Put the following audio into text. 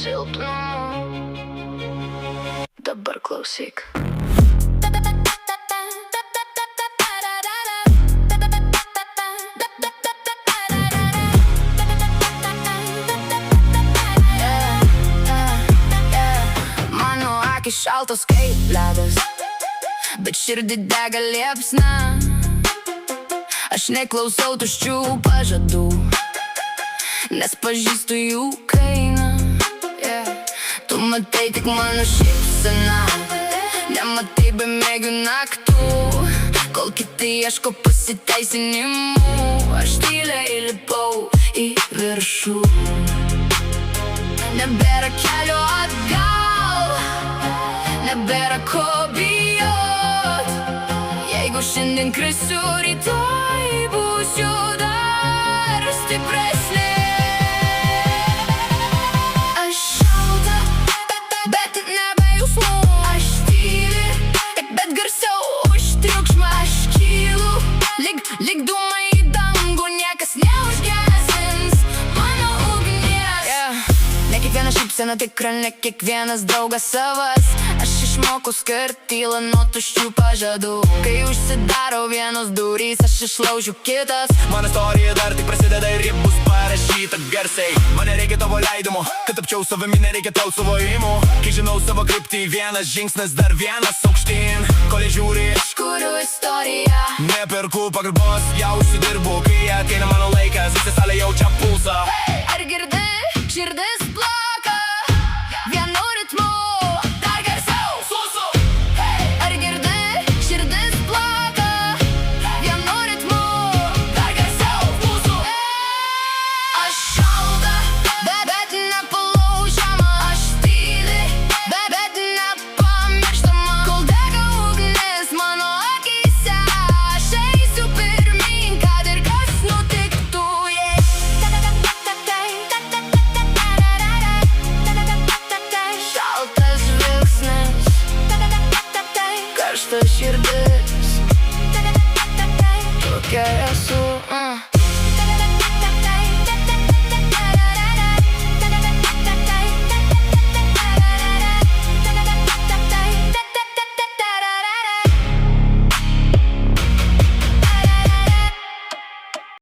silpnumu. Dabar klausyk. Mano akys šaltos kaip ledas, bet širdį dega liepsna. Aš neklausau tuščių pažadų, nes pažįstu jų kainą. Tu matai tik mano šypseną, nematai bemiegių naktų, kol kiti ieško pasiteisinimų. Aš tyliai lipau į viršų, nebėra kelio atgal, nebėra ko bijot. Jeigu šiandien krisiu, rytoj būsiu dar stipresnė. Aš šalta, bet nebe jausmų. Aš tyli, bet garsiau už triukšmą. Aš kylu, lyg dūmai į dangų. Niekas neužgesins mano ugnies. Ne kiekviena šypsena tikra, ne kiekvienas draugas savas. Aš išmokau skirt tylą nuo tuščių pažadų. Kai užsidaro vienos durys, aš išlaužiu kitas. Mano istorija dar tik prasideda ir ji bus parašyta garsiai. Man nereikia tavo leidimo, kad tapčiau savimi, nereikia tau suvojimų. Kai žinau savo kryptį, vienas žingsnis, dar vienas aukštyn. Kol žiūri, Aš kuriu istoriją, neperku pagarbos, jau užsidirbu. Kai ateina mano laikas, visi salė jaučia pulsą.